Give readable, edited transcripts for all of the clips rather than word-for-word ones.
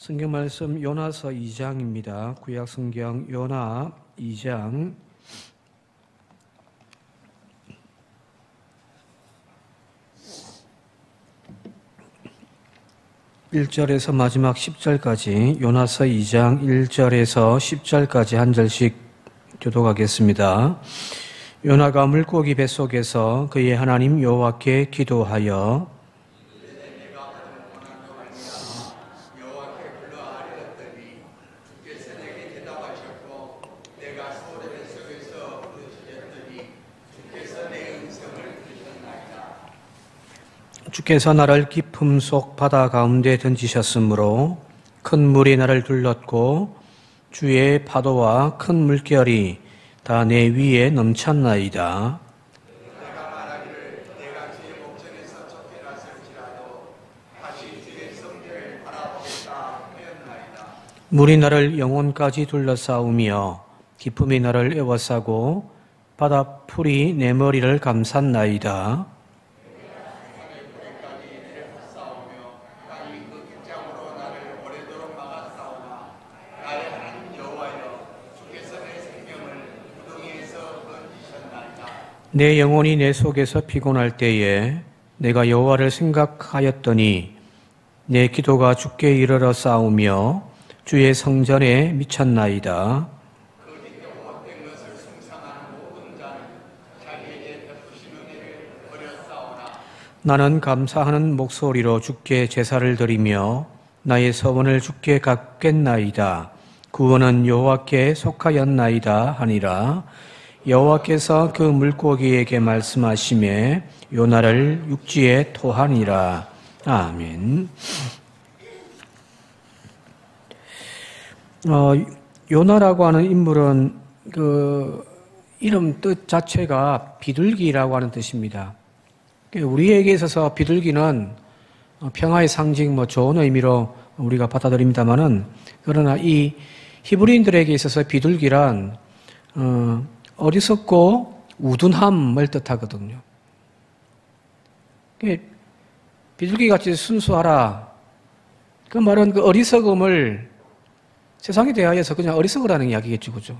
성경 말씀 요나서 2장입니다. 구약 성경 요나 2장 1절에서 마지막 10절까지 요나서 2장 1절에서 10절까지 한 절씩 교독하겠습니다. 요나가 물고기 뱃속에서 그의 하나님 여호와께 기도하여 주께서 나를 깊음 속 바다 가운데 던지셨으므로 큰 물이 나를 둘렀고 주의 파도와 큰 물결이 다 내 위에 넘쳤나이다. 물이 나를 영혼까지 둘러싸우며 기품이 나를 에워싸고 바다 풀이 내 머리를 감쌌나이다. 내 영혼이 내 속에서 피곤할 때에 내가 여호와를 생각하였더니 내 기도가 주께 이르러 싸우며 주의 성전에 미쳤나이다. 나는 감사하는 목소리로 주께 제사를 드리며 나의 서원을 주께 갚겠나이다. 구원은 여호와께 속하였나이다 하니라. 여호와께서 그 물고기에게 말씀하시매 요나를 육지에 토하니라. 아멘. 요나라고 하는 인물은 그 이름 뜻 자체가 비둘기라고 하는 뜻입니다. 우리에게 있어서 비둘기는 평화의 상징, 좋은 의미로 우리가 받아들입니다만은, 그러나 이 히브리인들에게 있어서 비둘기란 어리석고 우둔함을 뜻하거든요. 비둘기같이 순수하라. 그 말은 그 어리석음을 세상에 대하여서 그냥 어리석으라는 이야기겠죠, 그죠?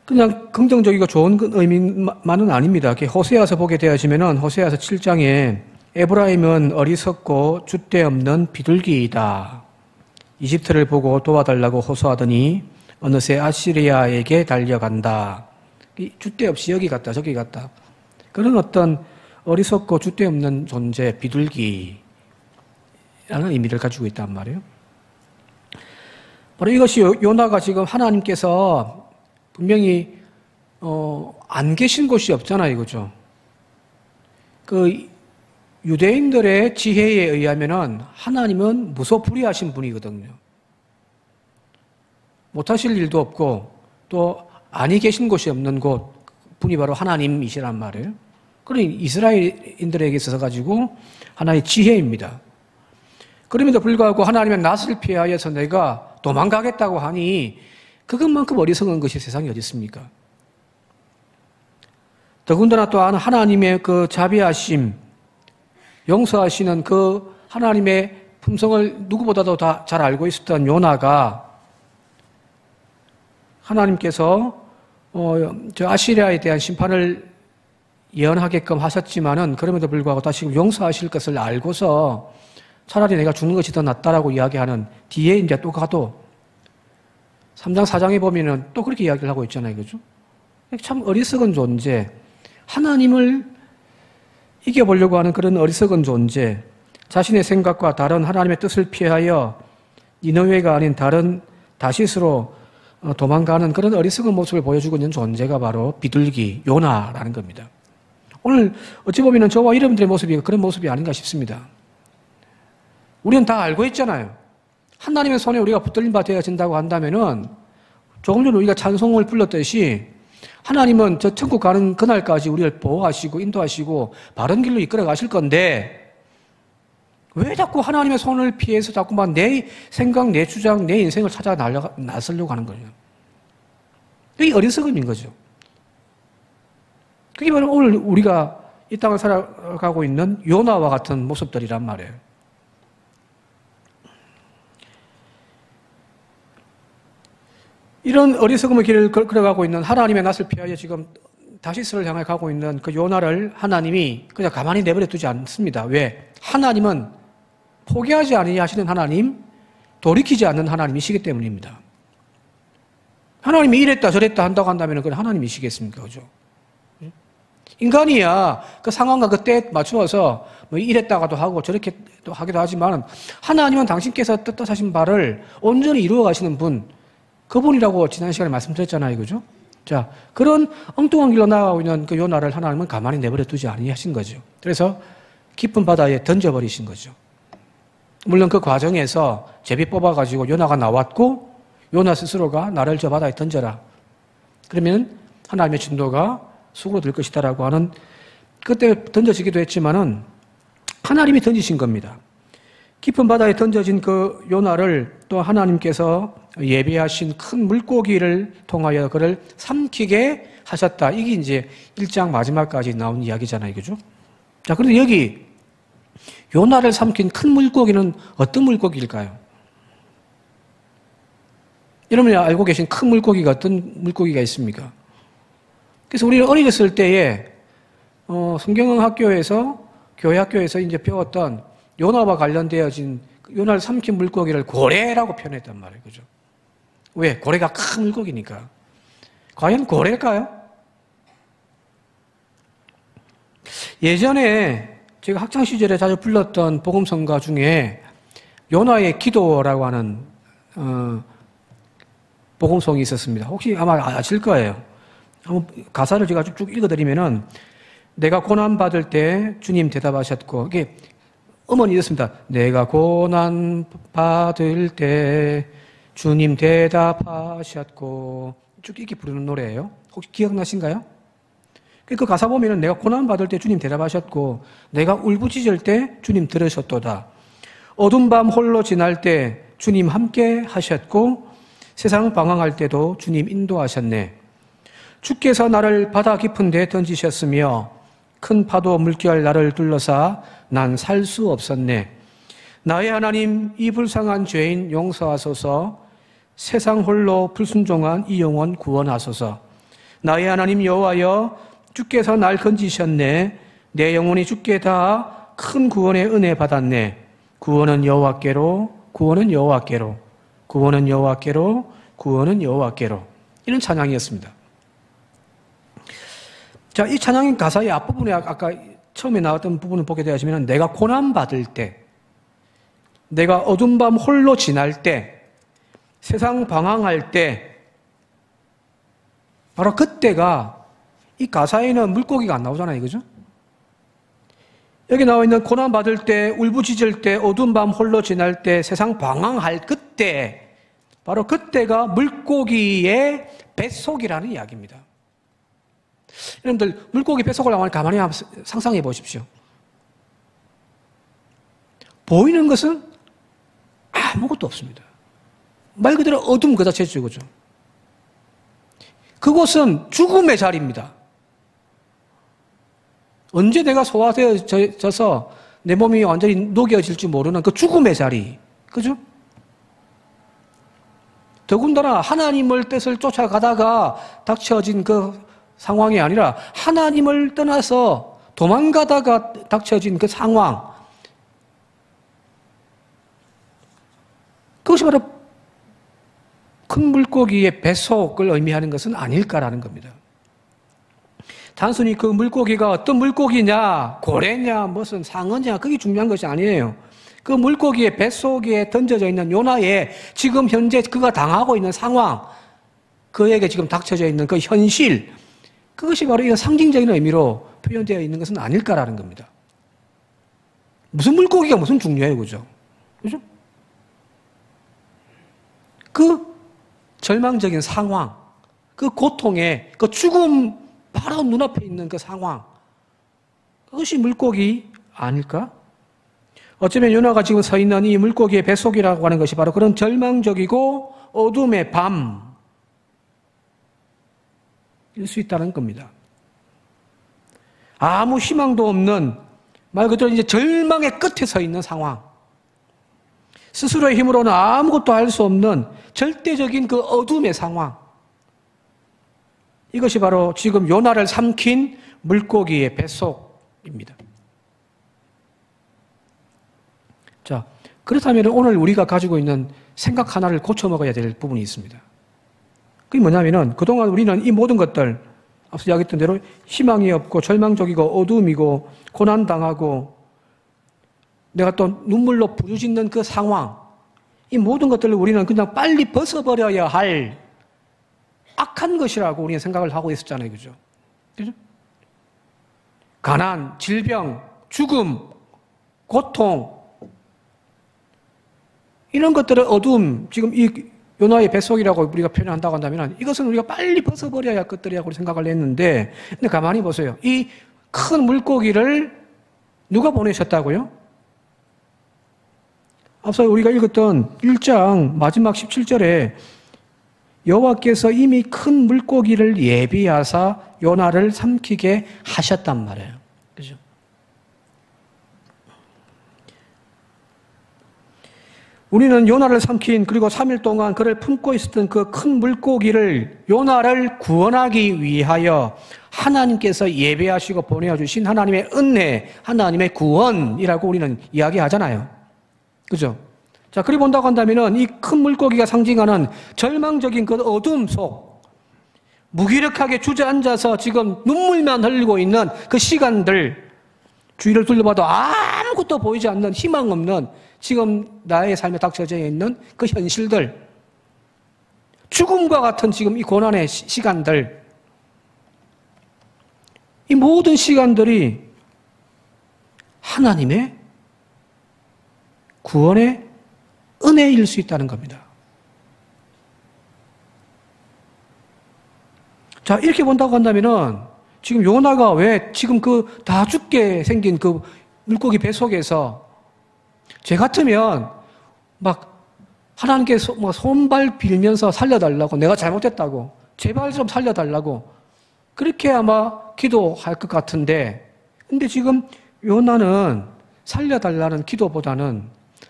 그냥 긍정적이고 좋은 의미만은 아닙니다. 호세아서 보게 되어지면은 호세아서 7장에 에브라임은 어리석고 줏대 없는 비둘기이다. 이집트를 보고 도와달라고 호소하더니 어느새 아시리아에게 달려간다. 줏대 없이 여기 갔다 저기 갔다. 그런 어떤 어리석고 줏대 없는 존재, 비둘기라는 의미를 가지고 있단 말이에요. 바로 이것이 요나가 지금 하나님께서 분명히 안 계신 곳이 없잖아요, 그죠? 그 유대인들의 지혜에 의하면은 하나님은 무소불위하신 분이거든요. 못하실 일도 없고 또 아니 계신 곳이 없는 곳 분이 바로 하나님이시란 말이에요. 그러니 이스라엘인들에게 있어서 가지고 하나의 지혜입니다. 그럼에도 불구하고 하나님의 낯을 피하여서 내가 도망가겠다고 하니 그것만큼 어리석은 것이 세상에 어디 있습니까? 더군다나 또한 하나님의 그 자비하심, 용서하시는 그 하나님의 품성을 누구보다도 다 잘 알고 있었던 요나가 하나님께서 저 아시리아에 대한 심판을 예언하게끔 하셨지만은 그럼에도 불구하고 다시 용서하실 것을 알고서 차라리 내가 죽는 것이 더 낫다라고 이야기하는 뒤에 이제 또 가도 3장 4장에 보면은 또 그렇게 이야기를 하고 있잖아요, 그죠? 참 어리석은 존재, 하나님을 이겨보려고 하는 그런 어리석은 존재, 자신의 생각과 다른 하나님의 뜻을 피하여 니느웨가 아닌 다른 다시스로 도망가는 그런 어리석은 모습을 보여주고 있는 존재가 바로 비둘기, 요나라는 겁니다. 오늘 어찌 보면 저와 여러분들의 모습이 그런 모습이 아닌가 싶습니다. 우리는 다 알고 있잖아요. 하나님의 손에 우리가 붙들림 바 되어진다고 한다면은 조금 전에 우리가 찬송을 불렀듯이 하나님은 저 천국 가는 그날까지 우리를 보호하시고 인도하시고 바른 길로 이끌어 가실 건데 왜 자꾸 하나님의 손을 피해서 자꾸만 내 생각, 내 주장, 내 인생을 찾아 나서려고 하는 거예요. 그게 어리석음인 거죠. 그게 바로 오늘 우리가 이 땅을 살아가고 있는 요나와 같은 모습들이란 말이에요. 이런 어리석음의 길을 걸어가고 있는 하나님의 낯을 피하여 지금 다시스를 향해 가고 있는 그 요나를 하나님이 그냥 가만히 내버려 두지 않습니다. 왜? 하나님은 포기하지 아니하시는 하나님, 돌이키지 않는 하나님이시기 때문입니다. 하나님이 이랬다 저랬다 한다고 한다면 그건 하나님이시겠습니까? 그죠? 인간이야 그 상황과 그 때에 맞추어서 뭐 이랬다가도 하고 저렇게 또 하기도 하지만 하나님은 당신께서 뜻하신 바를 온전히 이루어 가시는 분, 그분이라고 지난 시간에 말씀드렸잖아요. 그죠? 자, 그런 엉뚱한 길로 나아가고 있는 그 요나를 하나님은 가만히 내버려 두지 아니하신 거죠. 그래서 깊은 바다에 던져버리신 거죠. 물론 그 과정에서 제비 뽑아가지고 요나가 나왔고 요나 스스로가 나를 저 바다에 던져라. 그러면 하나님의 진도가 수그러들 것이다라고 하는, 그때 던져지기도 했지만은 하나님이 던지신 겁니다. 깊은 바다에 던져진 그 요나를 또 하나님께서 예비하신 큰 물고기를 통하여 그를 삼키게 하셨다. 이게 이제 1장 마지막까지 나온 이야기잖아요. 그죠? 자, 그런데 여기 요나를 삼킨 큰 물고기는 어떤 물고기일까요? 여러분이 알고 계신 큰 물고기가 어떤 물고기가 있습니까? 그래서 우리는 어렸을 때에 성경학교에서 교회 학교에서 이제 배웠던 요나와 관련되어진 요나를 삼킨 물고기를 고래라고 표현했단 말이에요. 그죠? 왜? 고래가 큰 물고기니까. 과연 고래일까요? 예전에 제가 학창 시절에 자주 불렀던 복음성가 중에 요나의 기도라고 하는 복음송이 있었습니다. 혹시 아마 아실 거예요. 한번 가사를 제가 쭉 읽어드리면은, 내가 고난 받을 때 주님 대답하셨고, 이게 음원이 이렇습니다. 내가 고난 받을 때 주님 대답하셨고, 쭉 이렇게 부르는 노래예요. 혹시 기억나신가요? 그 가사 보면은 내가 고난 받을 때 주님 대답하셨고, 내가 울부짖을 때 주님 들으셨도다. 어두운 밤 홀로 지날 때 주님 함께 하셨고, 세상 방황할 때도 주님 인도하셨네. 주께서 나를 바다 깊은 데 던지셨으며 큰 파도 물결 나를 둘러싸 난 살 수 없었네. 나의 하나님, 이 불쌍한 죄인 용서하소서. 세상 홀로 불순종한 이 영혼 구원하소서. 나의 하나님 여호와여, 주께서 날 건지셨네. 내 영혼이 주께 다 큰 구원의 은혜 받았네. 구원은 여호와께로, 구원은 여호와께로, 구원은 여호와께로, 구원은 여호와께로. 이런 찬양이었습니다. 자, 이 찬양의 가사의 앞부분에 아까 처음에 나왔던 부분을 보게 되시면, 내가 고난받을 때, 내가 어두운 밤 홀로 지날 때, 세상 방황할 때, 바로 그때가, 이 가사에는 물고기가 안 나오잖아요. 그죠? 여기 나와 있는 고난받을 때, 울부짖을 때, 어두운 밤 홀로 지날 때, 세상 방황할 그때, 바로 그때가 물고기의 뱃속이라는 이야기입니다. 여러분들, 물고기 뱃속을 가만히 한번 상상해 보십시오. 보이는 것은 아무것도 없습니다. 말 그대로 어둠 그 자체죠. 그죠? 그곳은 죽음의 자리입니다. 언제 내가 소화되어져서 내 몸이 완전히 녹여질지 모르는 그 죽음의 자리. 그죠? 더군다나 하나님을 뜻을 쫓아가다가 닥쳐진 그 상황이 아니라 하나님을 떠나서 도망가다가 닥쳐진 그 상황. 그것이 바로 큰 물고기의 뱃속을 의미하는 것은 아닐까라는 겁니다. 단순히 그 물고기가 어떤 물고기냐, 고래냐, 무슨 상어냐, 그게 중요한 것이 아니에요. 그 물고기의 뱃속에 던져져 있는 요나의 지금 현재 그가 당하고 있는 상황, 그에게 지금 닥쳐져 있는 그 현실, 그것이 바로 이런 상징적인 의미로 표현되어 있는 것은 아닐까라는 겁니다. 무슨 물고기가 무슨 중요해요, 그죠? 그죠? 그 절망적인 상황, 그 고통의, 그 죽음 바로 눈앞에 있는 그 상황, 그것이 물고기 아닐까? 어쩌면 요나가 지금 서 있는 이 물고기의 뱃속이라고 하는 것이 바로 그런 절망적이고 어둠의 밤일 수 있다는 겁니다. 아무 희망도 없는, 말 그대로 이제 절망의 끝에 서 있는 상황. 스스로의 힘으로는 아무것도 할 수 없는 절대적인 그 어둠의 상황. 이것이 바로 지금 요나를 삼킨 물고기의 뱃속입니다. 자, 그렇다면 오늘 우리가 가지고 있는 생각 하나를 고쳐 먹어야 될 부분이 있습니다. 그게 뭐냐면은 그동안 우리는 이 모든 것들, 앞서 이야기했던 대로 희망이 없고 절망적이고 어둠이고 고난당하고 내가 또 눈물로 부르짖는 그 상황, 이 모든 것들을 우리는 그냥 빨리 벗어버려야 할 악한 것이라고 우리는 생각을 하고 있었잖아요. 그죠? 그죠? 가난, 질병, 죽음, 고통, 이런 것들의 어둠, 지금 이 요나의 뱃속이라고 우리가 표현한다고 한다면 이것은 우리가 빨리 벗어버려야 할 것들이라고 생각을 했는데, 근데 가만히 보세요. 이 큰 물고기를 누가 보내셨다고요? 앞서 우리가 읽었던 1장 마지막 17절에 여호와께서 이미 큰 물고기를 예비하사 요나를 삼키게 하셨단 말이에요. 그죠? 우리는 요나를 삼킨 그리고 3일 동안 그를 품고 있었던 그 큰 물고기를 요나를 구원하기 위하여 하나님께서 예배하시고 보내주신 하나님의 은혜, 하나님의 구원이라고 우리는 이야기하잖아요. 그죠? 자, 그리 본다고 한다면은 이 큰 물고기가 상징하는 절망적인 그 어둠 속, 무기력하게 주저앉아서 지금 눈물만 흘리고 있는 그 시간들, 주위를 둘러봐도 아무것도 보이지 않는 희망 없는 지금 나의 삶에 닥쳐져 있는 그 현실들, 죽음과 같은 지금 이 고난의 시간들, 이 모든 시간들이 하나님의 구원의 은혜일 수 있다는 겁니다. 자, 이렇게 본다고 한다면은 지금 요나가 왜 지금 그 다 죽게 생긴 그 물고기 뱃속에서 제 같으면 막 하나님께 손발 빌면서 살려달라고, 내가 잘못했다고, 제발 좀 살려달라고 그렇게 아마 기도할 것 같은데, 근데 지금 요나는 살려달라는 기도보다는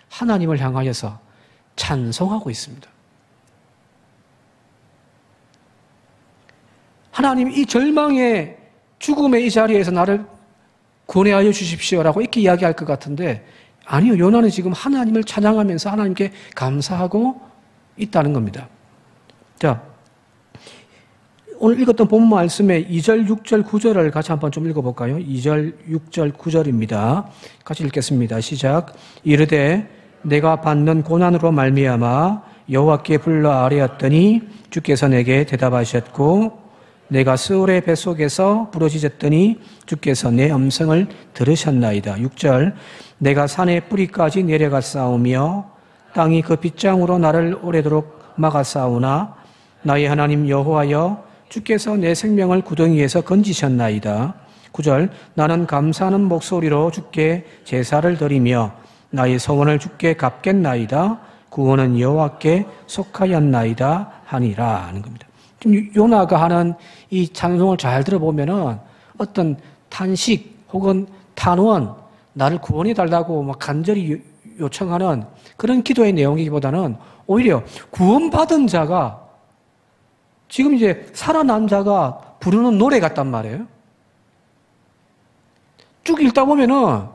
하나님을 향하여서 찬송하고 있습니다. 하나님, 이 절망의 죽음의 이 자리에서 나를 구원하여 주십시오라고 이렇게 이야기할 것 같은데, 아니요, 요나는 지금 하나님을 찬양하면서 하나님께 감사하고 있다는 겁니다. 자, 오늘 읽었던 본문 말씀의 2절, 6절, 9절을 같이 한번 좀 읽어볼까요? 2절, 6절, 9절입니다. 같이 읽겠습니다. 시작. 이르되 내가 받는 고난으로 말미암아 여호와께 불러 아뢰었더니 주께서 내게 대답하셨고, 내가 스올의 뱃속에서 부르짖었더니 주께서 내 음성을 들으셨나이다. 6절. 내가 산의 뿌리까지 내려갔사오며 땅이 그 빗장으로 나를 오래도록 막았사오나 나의 하나님 여호와여, 주께서 내 생명을 구덩이에서 건지셨나이다. 9절. 나는 감사하는 목소리로 주께 제사를 드리며 나의 소원을 주께 갚겠나이다. 구원은 여호와께 속하였나이다 하니라 하는 겁니다. 지금 요나가 하는 이 찬송을 잘 들어보면은 어떤 탄식 혹은 탄원, 나를 구원해 달라고 막 간절히 요청하는 그런 기도의 내용이기보다는 오히려 구원받은 자가, 지금 이제 살아난 자가 부르는 노래 같단 말이에요. 쭉 읽다 보면은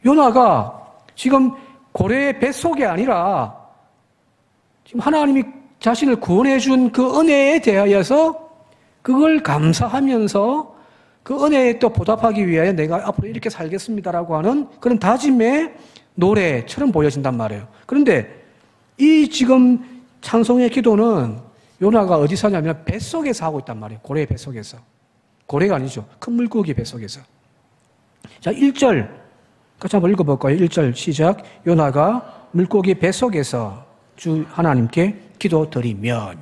요나가 지금 고래의 뱃속이 아니라 지금 하나님이 자신을 구원해 준 그 은혜에 대하여서 그걸 감사하면서 그 은혜에 또 보답하기 위하여 내가 앞으로 이렇게 살겠습니다라고 하는 그런 다짐의 노래처럼 보여진단 말이에요. 그런데 이 지금 찬송의 기도는 요나가 어디서 하냐면 뱃속에서 하고 있단 말이에요. 고래의 뱃속에서. 고래가 아니죠. 큰 물고기 뱃속에서. 자, 1절 같이 한번 읽어볼까요? 1절 시작. 요나가 물고기 뱃속에서 주 하나님께 기도드리며.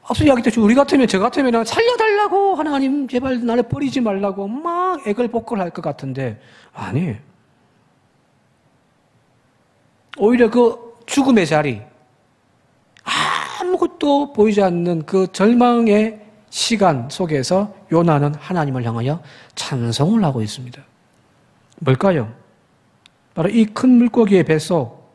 앞서 이야기했듯이 우리 같으면, 저 같으면 살려달라고, 하나님 제발 나를 버리지 말라고 막 애걸복걸 할 것 같은데 아니에요. 오히려 그 죽음의 자리, 아무것도 보이지 않는 그 절망의 시간 속에서 요나는 하나님을 향하여 찬송을 하고 있습니다. 뭘까요? 바로 이 큰 물고기의 뱃속,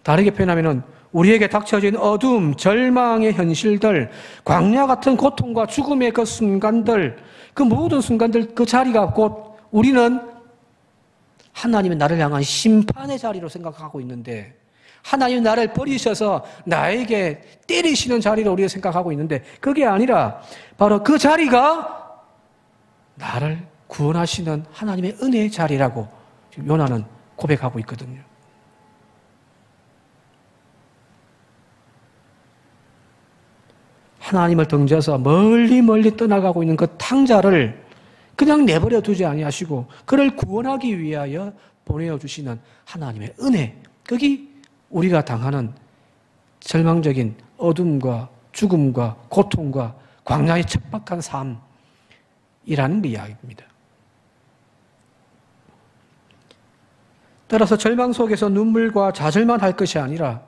다르게 표현하면은 우리에게 닥쳐진 어둠, 절망의 현실들, 광야 같은 고통과 죽음의 그 순간들, 그 모든 순간들, 그 자리가 곧 우리는 하나님의 나를 향한 심판의 자리로 생각하고 있는데, 하나님이 나를 버리셔서 나에게 때리시는 자리로 우리가 생각하고 있는데, 그게 아니라 바로 그 자리가 나를 구원하시는 하나님의 은혜의 자리라고 지금 요나는 고백하고 있거든요. 하나님을 등져서 멀리 멀리 떠나가고 있는 그 탕자를 그냥 내버려 두지 아니하시고 그를 구원하기 위하여 보내어 주시는 하나님의 은혜, 그게 우리가 당하는 절망적인 어둠과 죽음과 고통과 광야의 척박한 삶이라는 그 이야기입니다. 따라서 절망 속에서 눈물과 좌절만 할 것이 아니라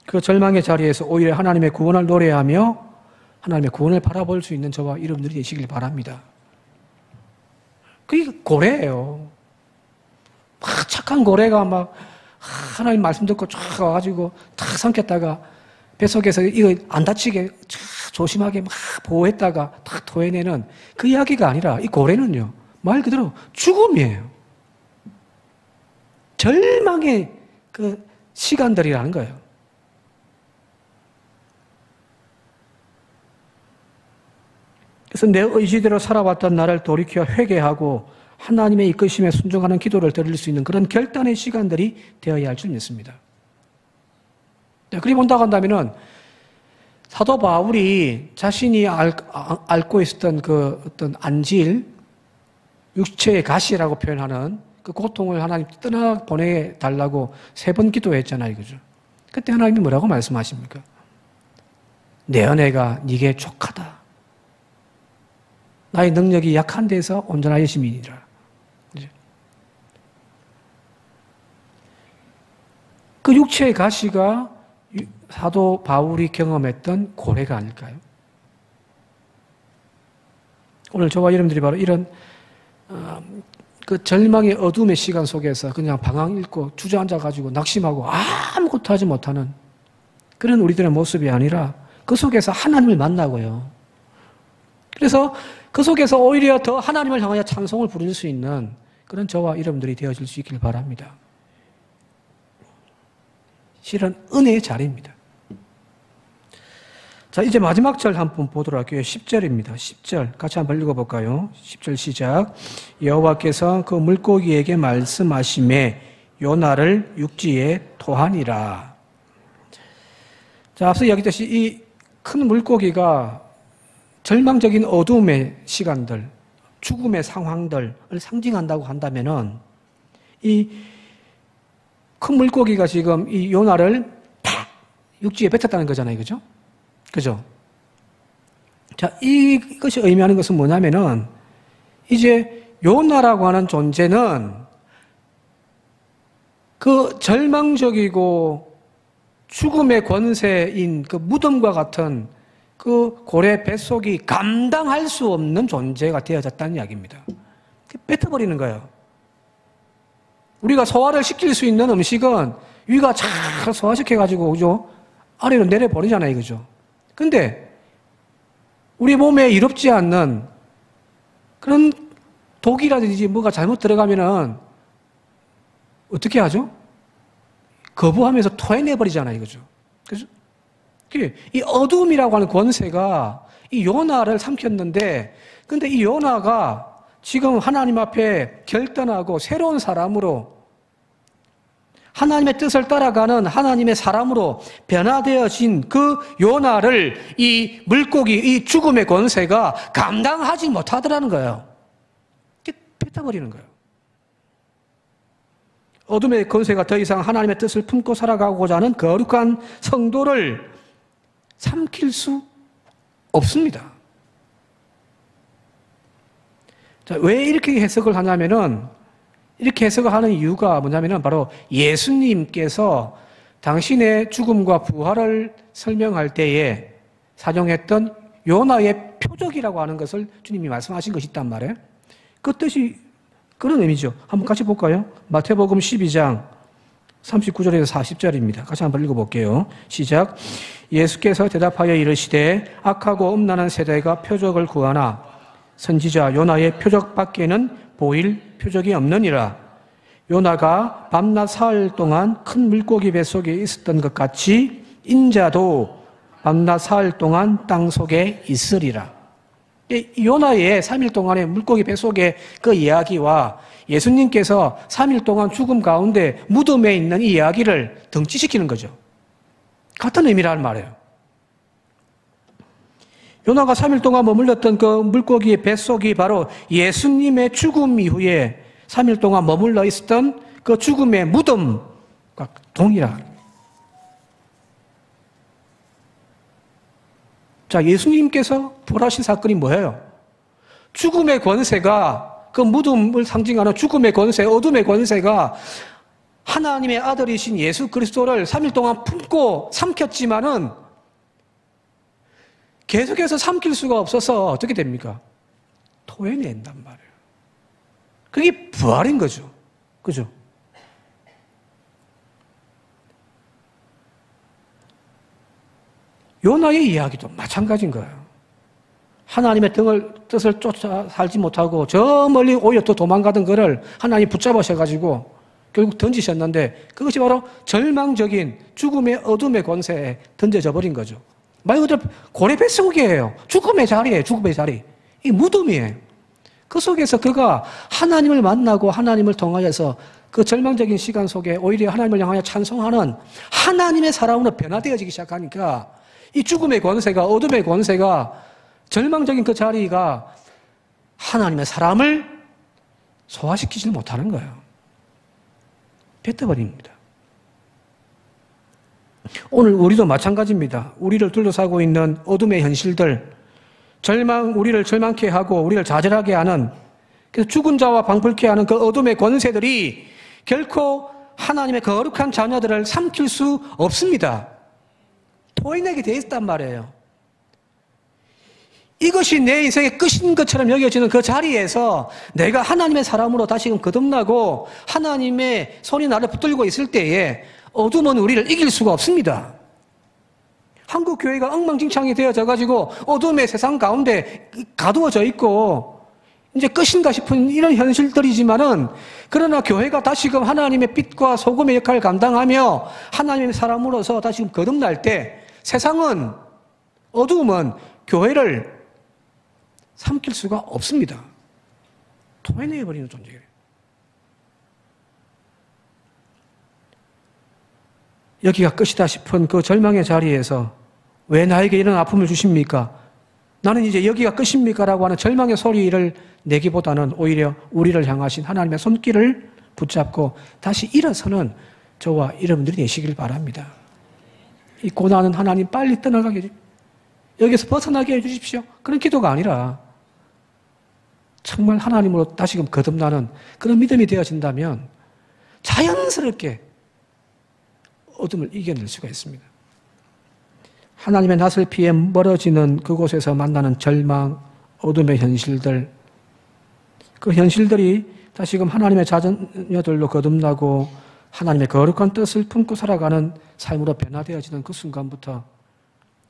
그 절망의 자리에서 오히려 하나님의 구원을 노래하며 하나님의 구원을 바라볼 수 있는 저와 여러분들이 되시길 바랍니다. 그게 고래예요. 막 착한 고래가 막 하나님 말씀 듣고 쫙 와가지고 탁 삼켰다가 뱃속에서 이거 안 다치게 조심하게 막 보호했다가 탁 토해내는 그 이야기가 아니라 이 고래는요, 말 그대로 죽음이에요. 절망의 그 시간들이라는 거예요. 그래서 내 의지대로 살아왔던 나를 돌이켜 회개하고 하나님의 이끄심에 순종하는 기도를 드릴 수 있는 그런 결단의 시간들이 되어야 할 줄 믿습니다. 그리 본다고 한다면은 사도 바울이 자신이 앓고 있었던 그 어떤 안질, 육체의 가시라고 표현하는 그 고통을 하나님 떠나보내달라고 3번 기도했잖아요. 그죠? 그때 하나님이 뭐라고 말씀하십니까? 내 은혜가 네게 족하다. 나의 능력이 약한 데서 온전하여 심이니라. 그 육체의 가시가 사도 바울이 경험했던 고래가 아닐까요? 오늘 저와 여러분들이 바로 이런 그 절망의 어둠의 시간 속에서 그냥 방황 읽고 주저앉아가지고 낙심하고 아무것도 하지 못하는 그런 우리들의 모습이 아니라 그 속에서 하나님을 만나고요. 그래서 그 속에서 오히려 더 하나님을 향하여 찬송을 부를 수 있는 그런 저와 여러분들이 되어질 수 있길 바랍니다. 실은 은혜의 자리입니다. 자, 이제 마지막 절 한번 보도록 할게요. 10절입니다. 10절 같이 한번 읽어볼까요? 10절 시작. 여호와께서 그 물고기에게 말씀하시매 요나를 육지에 토하니라. 자, 앞서 이야기했듯이 이 큰 물고기가 절망적인 어두움의 시간들, 죽음의 상황들을 상징한다고 한다면은 이 큰 물고기가 지금 이 요나를 탁 육지에 뱉었다는 거잖아요. 그죠? 그죠? 자, 이것이 의미하는 것은 뭐냐면은 이제 요나라고 하는 존재는 그 절망적이고 죽음의 권세인 그 무덤과 같은 그 고래 뱃속이 감당할 수 없는 존재가 되어졌다는 이야기입니다. 뱉어버리는 거예요. 우리가 소화를 시킬 수 있는 음식은 위가 잘 소화시켜가지고, 그죠? 아래로 내려버리잖아요. 그죠? 근데 우리 몸에 이롭지 않는 그런 독이라든지 뭐가 잘못 들어가면은 어떻게 하죠? 거부하면서 토해내버리잖아요. 그죠? 그죠? 이 어둠이라고 하는 권세가 이 요나를 삼켰는데, 근데 이 요나가 지금 하나님 앞에 결단하고 새로운 사람으로 하나님의 뜻을 따라가는 하나님의 사람으로 변화되어진 그 요나를 이 물고기, 이 죽음의 권세가 감당하지 못하더라는 거예요. 뱉어버리는 거예요. 어둠의 권세가 더 이상 하나님의 뜻을 품고 살아가고자 하는 거룩한 성도를 삼킬 수 없습니다. 자, 왜 이렇게 해석을 하냐면은, 이렇게 해석을 하는 이유가 뭐냐면은 바로 예수님께서 당신의 죽음과 부활을 설명할 때에 사용했던 요나의 표적이라고 하는 것을 주님이 말씀하신 것이 있단 말이에요. 그 뜻이 그런 의미죠. 한번 같이 볼까요? 마태복음 12장 39절에서 40절입니다. 같이 한번 읽어볼게요. 시작. 예수께서 대답하여 이르시되 악하고 음란한 세대가 표적을 구하나 선지자 요나의 표적밖에는 보일 표적이 없느니라. 요나가 밤낮 사흘 동안 큰 물고기 뱃속에 있었던 것 같이 인자도 밤낮 사흘 동안 땅 속에 있으리라. 요나의 3일 동안의 물고기 뱃속의 그 이야기와 예수님께서 3일 동안 죽음 가운데 무덤에 있는 이 이야기를 등치시키는 거죠. 같은 의미라는 말이에요. 요나가 3일 동안 머물렀던 그 물고기의 뱃속이 바로 예수님의 죽음 이후에 3일 동안 머물러 있었던 그 죽음의 무덤과 동일한. 자, 예수님께서 부활하신 사건이 뭐예요? 죽음의 권세가, 그 무덤을 상징하는 죽음의 권세, 어둠의 권세가 하나님의 아들이신 예수 그리스도를 3일 동안 품고 삼켰지만은 계속해서 삼킬 수가 없어서 어떻게 됩니까? 토해낸단 말이에요. 그게 부활인 거죠. 그죠? 요나의 이야기도 마찬가지인 거예요. 하나님의 뜻을 쫓아 살지 못하고 저 멀리 오히려 또 도망가던 그를 하나님이 붙잡으셔가지고 결국 던지셨는데 그것이 바로 절망적인 죽음의 어둠의 권세에 던져져 버린 거죠. 말 그대로 고래 뱃속이에요. 죽음의 자리예요. 죽음의 자리. 이 무덤이에요. 그 속에서 그가 하나님을 만나고 하나님을 통하여서 그 절망적인 시간 속에 오히려 하나님을 향하여 찬송하는 하나님의 사람으로 변화되어지기 시작하니까 이 죽음의 권세가, 어둠의 권세가, 절망적인 그 자리가 하나님의 사람을 소화시키지 못하는 거예요. 뱉어버립니다. 오늘 우리도 마찬가지입니다. 우리를 둘러싸고 있는 어둠의 현실들, 우리를 절망케 하고 우리를 좌절하게 하는, 그래서 죽은 자와 방불케 하는 그 어둠의 권세들이 결코 하나님의 거룩한 자녀들을 삼킬 수 없습니다. 토해내게 돼 있단 말이에요. 이것이 내 인생의 끝인 것처럼 여겨지는 그 자리에서 내가 하나님의 사람으로 다시금 거듭나고 하나님의 손이 나를 붙들고 있을 때에 어둠은 우리를 이길 수가 없습니다. 한국 교회가 엉망진창이 되어져 가지고 어둠의 세상 가운데 가두어져 있고 이제 끝인가 싶은 이런 현실들이지만은, 그러나 교회가 다시금 하나님의 빛과 소금의 역할을 감당하며 하나님의 사람으로서 다시금 거듭날 때 세상은, 어둠은 교회를 삼킬 수가 없습니다. 토해내버리는 존재예요. 여기가 끝이다 싶은 그 절망의 자리에서 왜 나에게 이런 아픔을 주십니까? 나는 이제 여기가 끝입니까? 라고 하는 절망의 소리를 내기보다는 오히려 우리를 향하신 하나님의 손길을 붙잡고 다시 일어서는 저와 여러분들이 되시길 바랍니다. 이 고난은 하나님 빨리 떠나가게 해주십시오. 여기서 벗어나게 해주십시오. 그런 기도가 아니라 정말 하나님으로 다시금 거듭나는 그런 믿음이 되어진다면 자연스럽게 어둠을 이겨낼 수가 있습니다. 하나님의 낯을 피해 멀어지는 그곳에서 만나는 절망, 어둠의 현실들, 그 현실들이 다시금 하나님의 자녀들로 거듭나고 하나님의 거룩한 뜻을 품고 살아가는 삶으로 변화되어지는 그 순간부터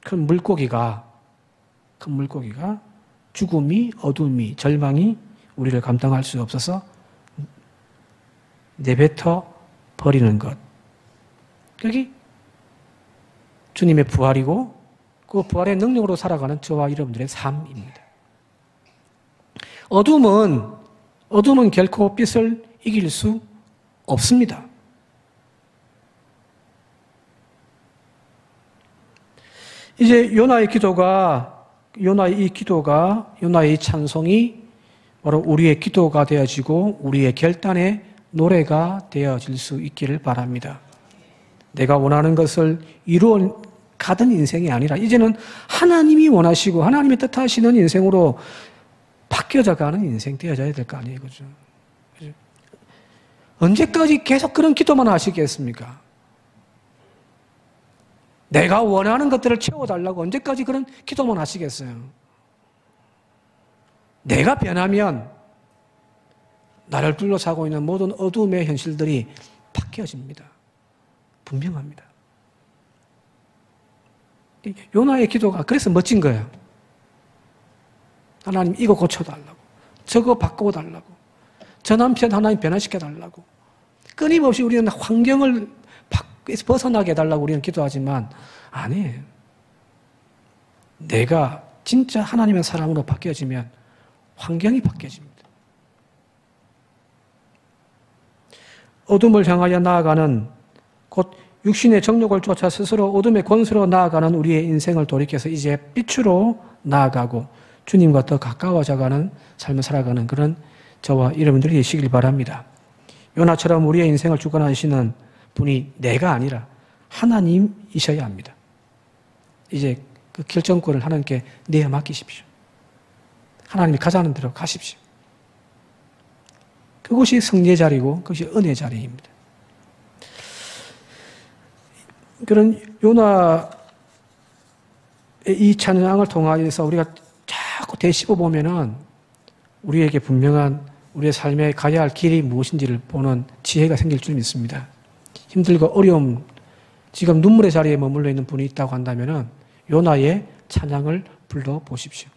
큰 물고기가 죽음이, 어둠이, 절망이 우리를 감당할 수 없어서 내뱉어 버리는 것. 여기 주님의 부활이고 그 부활의 능력으로 살아가는 저와 여러분들의 삶입니다. 어둠은 결코 빛을 이길 수 없습니다. 이제 요나의 이 찬송이 바로 우리의 기도가 되어지고 우리의 결단의 노래가 되어질 수 있기를 바랍니다. 내가 원하는 것을 이루어 가던 인생이 아니라 이제는 하나님이 원하시고 하나님의 뜻하시는 인생으로 바뀌어져 가는 인생 되어져야 될 거 아니에요, 그죠? 언제까지 계속 그런 기도만 하시겠습니까? 내가 원하는 것들을 채워달라고 언제까지 그런 기도만 하시겠어요? 내가 변하면 나를 둘러싸고 있는 모든 어둠의 현실들이 바뀌어집니다. 분명합니다. 요나의 기도가 그래서 멋진 거예요. 하나님 이거 고쳐달라고, 저거 바꿔달라고, 저 남편 하나님 변화시켜달라고. 끊임없이 우리는 환경을 벗어나게 해달라고 우리는 기도하지만 아니에요. 내가 진짜 하나님의 사랑으로 바뀌어지면 환경이 바뀌어집니다. 어둠을 향하여 나아가는, 곧 육신의 정욕을 쫓아 스스로 어둠의 권세로 나아가는 우리의 인생을 돌이켜서 이제 빛으로 나아가고 주님과 더 가까워져가는 삶을 살아가는 그런 저와 여러분들이 되시길 바랍니다. 요나처럼 우리의 인생을 주관하시는 분이 내가 아니라 하나님이셔야 합니다. 이제 그 결정권을 하나님께 내어 맡기십시오. 하나님이 가자는 대로 가십시오. 그것이 성례 자리고 그것이 은혜 자리입니다. 그런 요나의 이 찬양을 통하여서 우리가 자꾸 되씹어 보면은 우리에게 분명한 우리의 삶에 가야 할 길이 무엇인지를 보는 지혜가 생길 줄 믿습니다. 힘들고 어려움, 지금 눈물의 자리에 머물러 있는 분이 있다고 한다면은 요나의 찬양을 불러보십시오.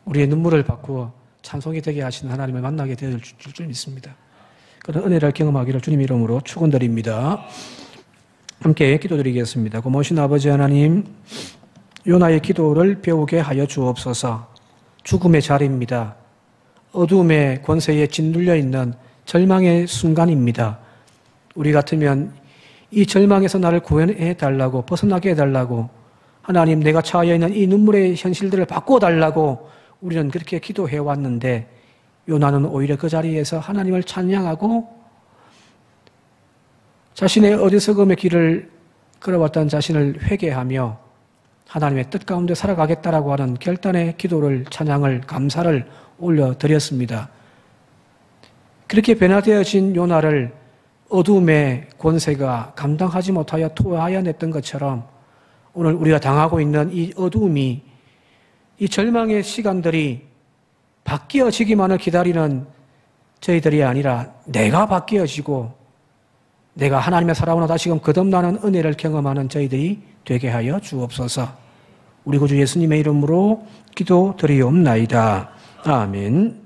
우리의 눈물을 바꾸어 찬송이 되게 하시는 하나님을 만나게 되어 줄 믿습니다. 그런 은혜를 경험하기를 주님 이름으로 축원드립니다. 함께 기도드리겠습니다. 고마우신 아버지 하나님, 요나의 기도를 배우게 하여 주옵소서. 죽음의 자리입니다. 어둠의 권세에 짓눌려 있는 절망의 순간입니다. 우리 같으면 이 절망에서 나를 구원해 달라고, 벗어나게 해달라고, 하나님 내가 처하여 있는 이 눈물의 현실들을 바꿔달라고 우리는 그렇게 기도해 왔는데, 요나는 오히려 그 자리에서 하나님을 찬양하고 자신의 어리석음의 길을 걸어왔던 자신을 회개하며 하나님의 뜻 가운데 살아가겠다라고 하는 결단의 기도를, 찬양을, 감사를 올려드렸습니다. 그렇게 변화되어진 요나를 어둠의 권세가 감당하지 못하여 토하여냈던 것처럼 오늘 우리가 당하고 있는 이 어둠이, 이 절망의 시간들이 바뀌어지기만을 기다리는 저희들이 아니라 내가 바뀌어지고 내가 하나님의 사랑으로 다시금 거듭나는 은혜를 경험하는 저희들이 되게 하여 주옵소서. 우리 구주 예수님의 이름으로 기도드리옵나이다. 아멘.